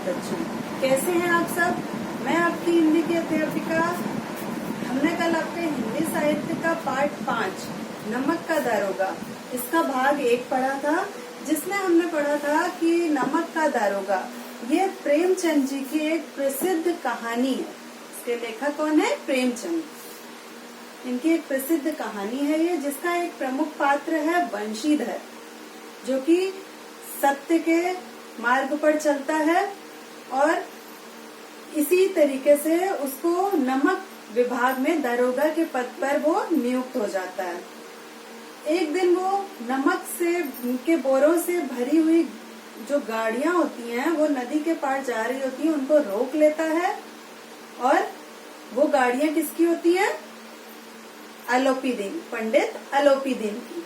बच्चों, कैसे हैं आप सब। मैं आपकी हिंदी की अध्यापिका। हमने कल आपके हिंदी साहित्य का पाठ 5 नमक का दारोगा, इसका भाग 1 पढ़ा था, जिसमें हमने पढ़ा था कि नमक का दारोगा ये प्रेमचंद जी की एक प्रसिद्ध कहानी है। इसके लेखक कौन है? प्रेमचंद। इनकी एक प्रसिद्ध कहानी है ये, जिसका एक प्रमुख पात्र है वंशीधर, जो कि सत्य के मार्ग पर चलता है और इसी तरीके से उसको नमक विभाग में दारोगा के पद पर वो नियुक्त हो जाता है। एक दिन वो नमक से के बोरों से भरी हुई जो गाड़ियां होती हैं वो नदी के पार जा रही होती हैं, उनको रोक लेता है। और वो गाड़ियां किसकी होती हैं? अलोपीदीन, पंडित अलोपीदीन की।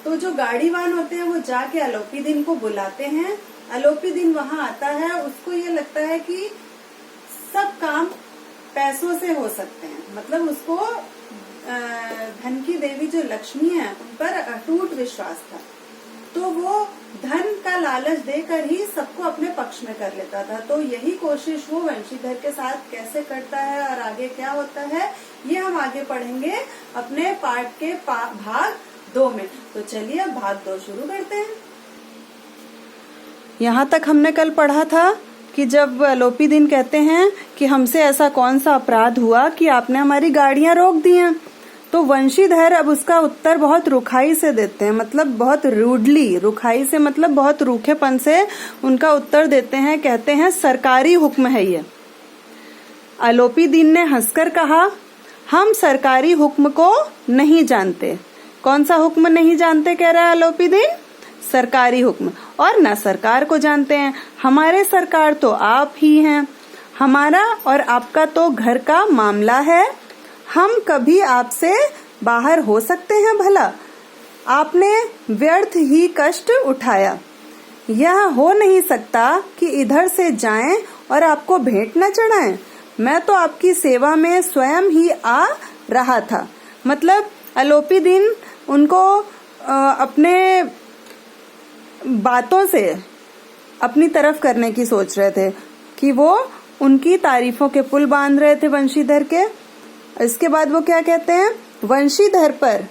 तो जो गाड़ीवान होते हैं वो जाके अलोपीदीन को बुलाते हैं। अलोपीदीन वहां आता है। उसको ये लगता है कि सब काम पैसों से हो सकते हैं, मतलब उसको धन की देवी जो लक्ष्मी है उन पर अटूट विश्वास था। तो वो धन का लालच देकर ही सबको अपने पक्ष में कर लेता था। तो यही कोशिश वो वंशीधर के साथ कैसे करता है और आगे क्या होता है, ये हम आगे पढ़ेंगे अपने पाठ के भाग 2 में। तो चलिए अब भाग 2 शुरू करते हैं। यहाँ तक हमने कल पढ़ा था कि जब अलोपीदीन कहते हैं कि हमसे ऐसा कौन सा अपराध हुआ कि आपने हमारी गाड़ियां रोक दी हैं, तो वंशीधर अब उसका उत्तर बहुत रुखाई से देते हैं, मतलब बहुत रूडली, रुखाई से मतलब बहुत रूखेपन से उनका उत्तर देते हैं। कहते हैं सरकारी हुक्म है ये। अलोपीदीन ने हंसकर कहा, हम सरकारी हुक्म को नहीं जानते। कौन सा हुक्म नहीं जानते कह रहा है अलोपीदीन? सरकारी हुक्म। और न सरकार को जानते हैं, हमारे सरकार तो आप ही हैं। हमारा और आपका तो घर का मामला है, हम कभी आपसे बाहर हो सकते हैं भला? आपने व्यर्थ ही कष्ट उठाया। यह हो नहीं सकता कि इधर से जाएं और आपको भेंट न चढ़ाएं। मैं तो आपकी सेवा में स्वयं ही आ रहा था। मतलब अलोपीदीन उनको अपने बातों से अपनी तरफ करने की सोच रहे थे कि वो उनकी तारीफों के पुल बांध रहे थे वंशीधर के। इसके बाद वो क्या कहते हैं? वंशीधर पर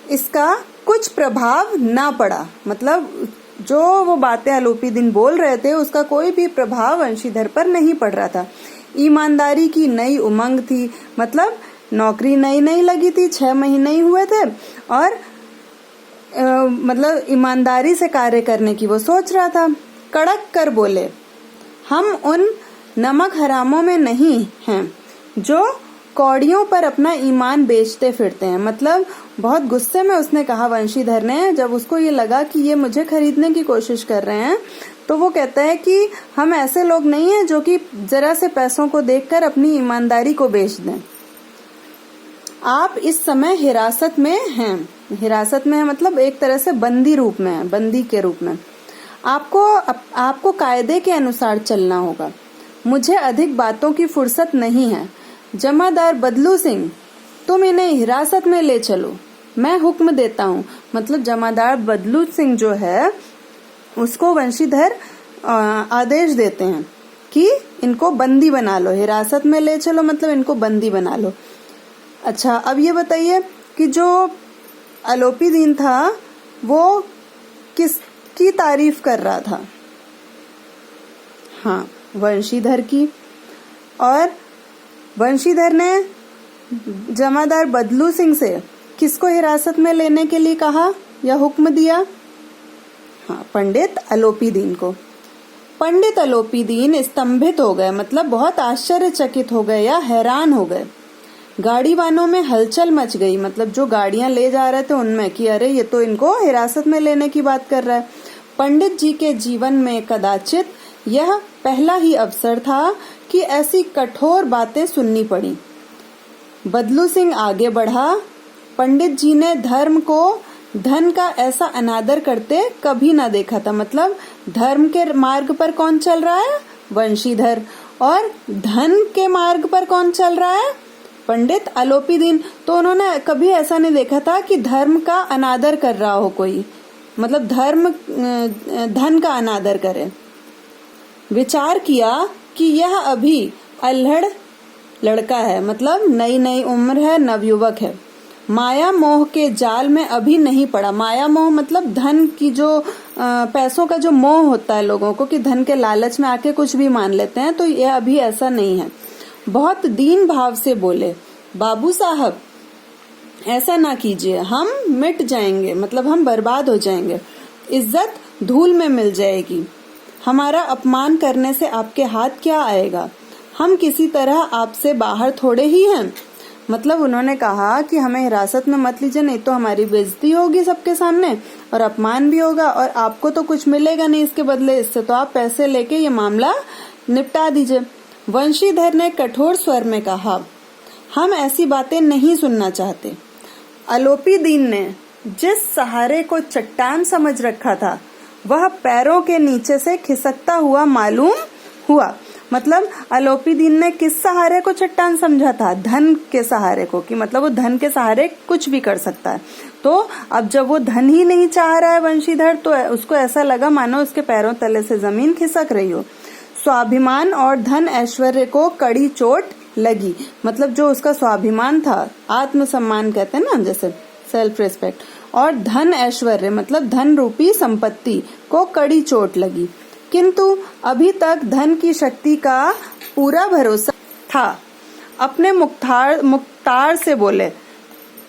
इसका कुछ प्रभाव ना पड़ा। मतलब जो वो बातें अलोपीदीन बोल रहे थे उसका कोई भी प्रभाव वंशीधर पर नहीं पड़ रहा था। ईमानदारी की नई उमंग थी, मतलब नौकरी नई नई लगी थी, 6 महीने ही हुए थे और मतलब ईमानदारी से कार्य करने की वो सोच रहा था। कड़क कर बोले, हम उन नमक हरामों में नहीं हैं जो कौड़ियों पर अपना ईमान बेचते फिरते हैं। मतलब बहुत गुस्से में उसने कहा वंशीधर ने, जब उसको ये लगा कि ये मुझे खरीदने की कोशिश कर रहे हैं, तो वो कहता है कि हम ऐसे लोग नहीं हैं जो कि जरा से पैसों को देखकर अपनी ईमानदारी को बेच दें। आप इस समय हिरासत में हैं। हिरासत में है मतलब एक तरह से बंदी रूप में है, बंदी के रूप में। आपको कायदे के अनुसार चलना होगा। मुझे अधिक बातों की फुर्सत नहीं है। जमादार बदलू सिंह, तुम इन्हें हिरासत में ले चलो, मैं हुक्म देता हूँ। मतलब जमादार बदलू सिंह जो है उसको वंशीधर आदेश देते हैं कि इनको बंदी बना लो, हिरासत में ले चलो मतलब इनको बंदी बना लो। अच्छा, अब ये बताइए कि जो अलोपीदीन था वो किसकी तारीफ कर रहा था? हाँ, वंशीधर की। और वंशीधर ने जमादार बदलू सिंह से किसको हिरासत में लेने के लिए कहा या हुक्म दिया? हाँ, पंडित अलोपीदीन को। पंडित अलोपीदीन स्तंभित हो गए, मतलब बहुत आश्चर्यचकित हो गए या हैरान हो गए। गाड़ीवानों में हलचल मच गई, मतलब जो गाड़ियां ले जा रहे थे उनमें कि अरे ये तो इनको हिरासत में लेने की बात कर रहा है। पंडित जी के जीवन में कदाचित यह पहला ही अवसर था कि ऐसी कठोर बातें सुननी पड़ी। बदलू सिंह आगे बढ़ा। पंडित जी ने धर्म को धन का ऐसा अनादर करते कभी ना देखा था। मतलब धर्म के मार्ग पर कौन चल रहा है? वंशीधर। और धन के मार्ग पर कौन चल रहा है? पंडित अलोपीदीन। तो उन्होंने कभी ऐसा नहीं देखा था कि धर्म का अनादर कर रहा हो कोई, मतलब धर्म धन का अनादर करे। विचार किया कि यह अभी अल्हड़ लड़का है, मतलब नई नई उम्र है, नवयुवक है, माया मोह के जाल में अभी नहीं पड़ा। माया मोह मतलब धन की जो पैसों का जो मोह होता है लोगों को, कि धन के लालच में आके कुछ भी मान लेते हैं, तो यह अभी ऐसा नहीं है। बहुत दीन भाव से बोले, बाबू साहब ऐसा ना कीजिए, हम मिट जाएंगे, मतलब हम बर्बाद हो जाएंगे, इज्जत धूल में मिल जाएगी, हमारा अपमान करने से आपके हाथ क्या आएगा, हम किसी तरह आपसे बाहर थोड़े ही हैं। मतलब उन्होंने कहा कि हमें हिरासत में मत लीजिए, नहीं तो हमारी बेइज्जती होगी सबके सामने और अपमान भी होगा, और आपको तो कुछ मिलेगा नहीं इसके बदले, इससे तो आप पैसे लेके ये मामला निपटा दीजिए। वंशीधर ने कठोर स्वर में कहा, हम ऐसी बातें नहीं सुनना चाहते। आलोपी दीन ने जिस सहारे को चट्टान समझ रखा था वह पैरों के नीचे से खिसकता हुआ मालूम हुआ। मतलब आलोपी दीन ने किस सहारे को चट्टान समझा था? धन के सहारे को, कि मतलब वो धन के सहारे कुछ भी कर सकता है। तो अब जब वो धन ही नहीं चाह रहा है वंशीधर, तो उसको ऐसा लगा मानो उसके पैरों तले से जमीन खिसक रही हो। स्वाभिमान और धन ऐश्वर्य को कड़ी चोट लगी। मतलब जो उसका स्वाभिमान था, आत्मसम्मान कहते हैं ना, जैसे सेल्फ रिस्पेक्ट, और धन ऐश्वर्य मतलब धन रूपी संपत्ति को कड़ी चोट लगी। किंतु अभी तक धन की शक्ति का पूरा भरोसा था। अपने मुख्तार से बोले,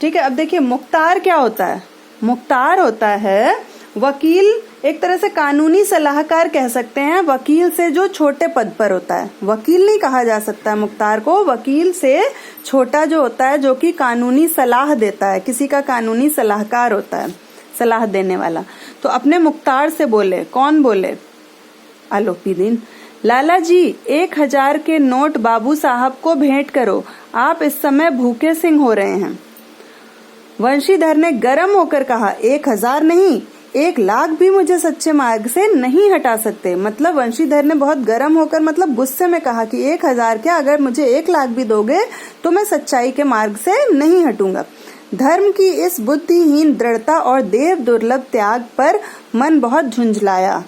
ठीक है। अब देखिए मुख्तार क्या होता है? मुख्तार होता है वकील, एक तरह से कानूनी सलाहकार कह सकते हैं, वकील से जो छोटे पद पर होता है। वकील नहीं कहा जा सकता है मुख्तार को, वकील से छोटा जो होता है, जो कि कानूनी सलाह देता है, किसी का कानूनी सलाहकार होता है, सलाह देने वाला। तो अपने मुख्तार से बोले, कौन बोले? आलोपी दीन। लाला जी 1000 के नोट बाबू साहब को भेंट करो, आप इस समय भूखे सिंह हो रहे हैं। वंशीधर ने गर्म होकर कहा, 1000 नहीं, 1 लाख भी मुझे सच्चे मार्ग से नहीं हटा सकते। मतलब वंशीधर ने बहुत गर्म होकर, मतलब गुस्से में कहा कि 1000 क्या, अगर मुझे 1 लाख भी दोगे तो मैं सच्चाई के मार्ग से नहीं हटूंगा। धर्म की इस बुद्धिहीन दृढ़ता और देव दुर्लभ त्याग पर मन बहुत झुंझलाया।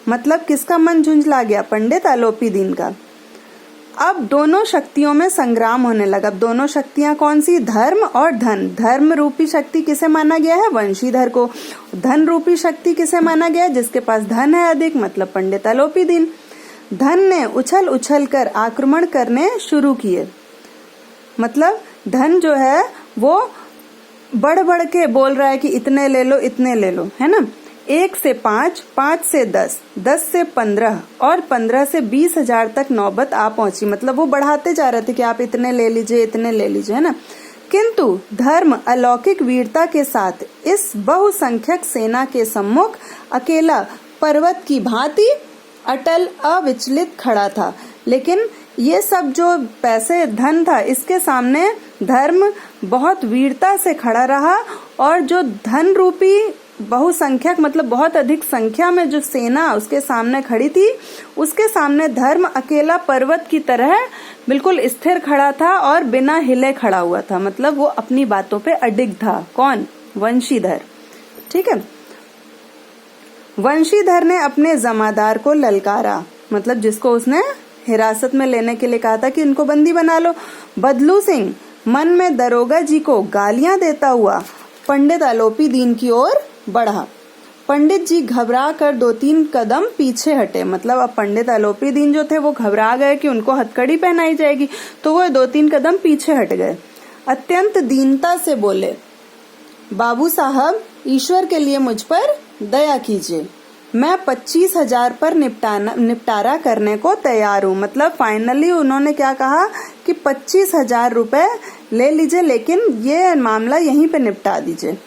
मतलब किसका मन झुंझला गया? पंडित आलोपी दीन का। अब दोनों शक्तियों में संग्राम होने लगा। अब दोनों शक्तियां कौन सी? धर्म और धन। धर्म रूपी शक्ति किसे माना गया है? वंशीधर को। धन रूपी शक्ति किसे माना गया है? जिसके पास धन है अधिक, मतलब पंडित आलोपी दीन। धन ने उछल उछल कर आक्रमण करने शुरू किए। मतलब धन जो है वो बढ़ बढ़ के बोल रहा है कि इतने ले लो, इतने ले लो, है ना। 1 से 5, 5 से 10, 10 से 15 और 15 से 20,000 तक नौबत आ पहुंची। मतलब वो बढ़ाते जा रहे थे कि आप इतने ले लीजिए, इतने ले लीजिए, है ना। किंतु धर्म अलौकिक वीरता के साथ इस बहुसंख्यक सेना के सम्मुख अकेला पर्वत की भांति अटल अविचलित खड़ा था। लेकिन ये सब जो पैसे, धन था, इसके सामने धर्म बहुत वीरता से खड़ा रहा। और जो धन रूपी बहुसंख्यक, मतलब बहुत अधिक संख्या में जो सेना उसके सामने खड़ी थी, उसके सामने धर्म अकेला पर्वत की तरह बिल्कुल स्थिर खड़ा था और बिना हिले खड़ा हुआ था। मतलब वो अपनी बातों पे अडिग था। कौन? वंशीधर। ठीक है। वंशीधर ने अपने जमादार को ललकारा, मतलब जिसको उसने हिरासत में लेने के लिए कहा था कि इनको बंदी बना लो। बदलू सिंह मन में दरोगा जी को गालियां देता हुआ पंडित आलोपी दीन की ओर बढ़ा। पंडित जी घबरा कर 2-3 कदम पीछे हटे। मतलब अब पंडित आलोपी दीन जो थे वो घबरा गए कि उनको हथकड़ी पहनाई जाएगी, तो वो 2-3 कदम पीछे हट गए। अत्यंत दीनता से बोले, बाबू साहब ईश्वर के लिए मुझ पर दया कीजिए, मैं 25,000 पर निपटारा करने को तैयार हूँ। मतलब फाइनली उन्होंने क्या कहा कि 25,000 रुपए ले लीजिए, लेकिन ये मामला यहीं पे निपटा दीजिए।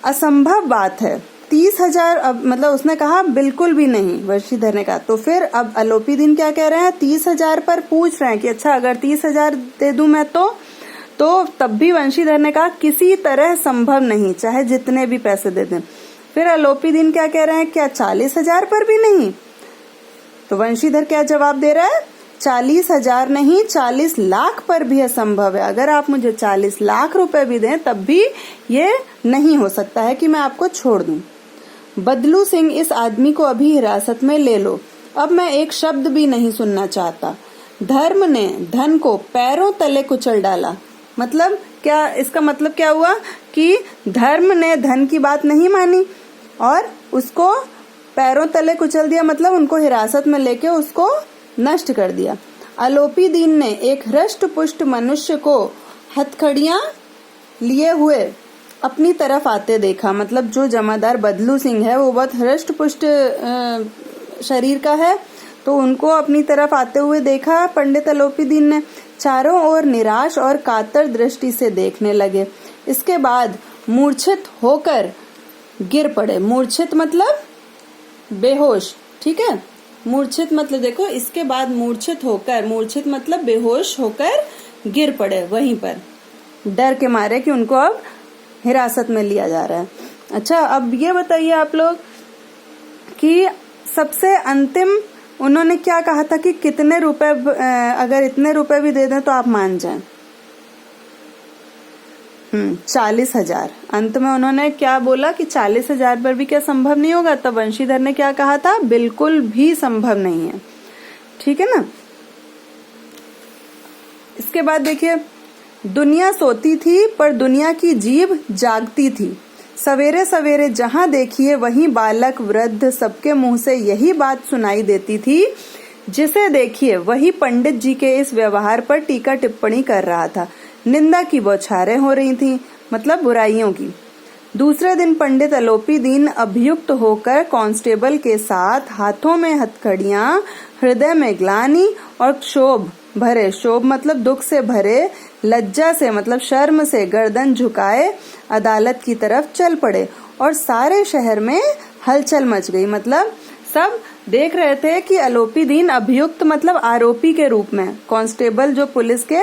असंभव बात है, 30,000। अब मतलब उसने कहा बिल्कुल भी नहीं, वंशीधर ने कहा। तो फिर अब आलोपी दीन क्या कह रहे हैं? 30,000 पर पूछ रहे हैं कि अच्छा अगर 30,000 दे दूं मैं तो तब भी वंशीधर ने कहा किसी तरह संभव नहीं, चाहे जितने भी पैसे दे दें। फिर आलोपी दीन क्या कह रहे हैं? क्या 40,000 पर भी नहीं? तो वंशीधर क्या जवाब दे रहा है? 40,000 नहीं, 40 लाख पर भी असंभव है। अगर आप मुझे 40 लाख रुपए भी दें तब भी ये नहीं हो सकता है कि मैं आपको छोड़ दूं। बदलू सिंह, इस आदमी को अभी हिरासत में ले लो, अब मैं एक शब्द भी नहीं सुनना चाहता। धर्म ने धन को पैरों तले कुचल डाला। मतलब क्या, इसका मतलब क्या हुआ कि धर्म ने धन की बात नहीं मानी और उसको पैरों तले कुचल दिया, मतलब उनको हिरासत में लेके उसको नष्ट कर दिया। अलोपी दीन ने एक हृष्ट पुष्ट मनुष्य को हथकड़ियां लिए हुए अपनी तरफ आते देखा। मतलब जो जमादार बदलू सिंह है वो बहुत हृष्ट पुष्ट शरीर का है, तो उनको अपनी तरफ आते हुए देखा पंडित अलोपी दीन ने। चारों ओर निराश और कातर दृष्टि से देखने लगे। इसके बाद मूर्छित होकर गिर पड़े। मूर्छित मतलब बेहोश, ठीक है। मूर्छित मतलब देखो, इसके बाद मूर्छित होकर, मूर्छित मतलब बेहोश होकर गिर पड़े वहीं पर, डर के मारे कि उनको अब हिरासत में लिया जा रहा है। अच्छा, अब ये बताइए आप लोग कि सबसे अंतिम उन्होंने क्या कहा था कि कितने रुपए, अगर इतने रुपए भी दे दें तो आप मान जाएं। 40,000। अंत में उन्होंने क्या बोला कि 40,000 पर भी क्या संभव नहीं होगा? तब वंशीधर ने क्या कहा था? बिल्कुल भी संभव नहीं है, ठीक है ना। इसके बाद देखिए, दुनिया सोती थी पर दुनिया की जीभ जागती थी। सवेरे सवेरे जहां देखिए वहीं बालक वृद्ध सबके मुंह से यही बात सुनाई देती थी। जिसे देखिए वही पंडित जी के इस व्यवहार पर टीका टिप्पणी कर रहा था। निंदा की बौछारें हो रही थीं, मतलब बुराइयों की। दूसरे दिन पंडित अलोपी दीन अभियुक्त होकर कांस्टेबल के साथ, हाथों में हथकड़ियां, हृदय में ग्लानि और क्षोभ भरे, क्षोभ मतलब दुख से भरे, लज्जा से मतलब शर्म से गर्दन झुकाए अदालत की तरफ चल पड़े। और सारे शहर में हलचल मच गई। मतलब सब देख रहे थे कि अलोपी दीन अभियुक्त मतलब आरोपी के रूप में, कांस्टेबल जो पुलिस के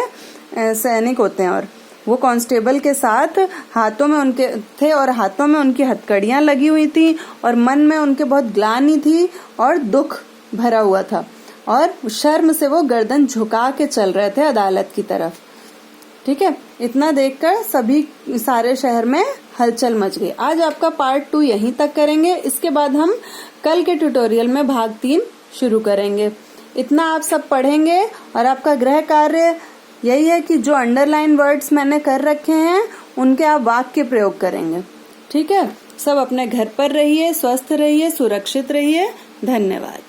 सैनिक होते हैं, और वो कांस्टेबल के साथ हाथों में उनके थे और हाथों में उनकी हथकड़ियां लगी हुई थी और मन में उनके बहुत ग्लानि थी और दुख भरा हुआ था और शर्म से वो गर्दन झुका के चल रहे थे अदालत की तरफ, ठीक है। इतना देखकर सभी सारे शहर में हलचल मच गई। आज आपका पार्ट 2 यहीं तक करेंगे। इसके बाद हम कल के ट्यूटोरियल में भाग 3 शुरू करेंगे। इतना आप सब पढ़ेंगे और आपका गृह कार्य यही है कि जो अंडरलाइन वर्ड्स मैंने कर रखे हैं उनके आप वाक्य प्रयोग करेंगे, ठीक है। सब अपने घर पर रहिए, स्वस्थ रहिए, सुरक्षित रहिए। धन्यवाद।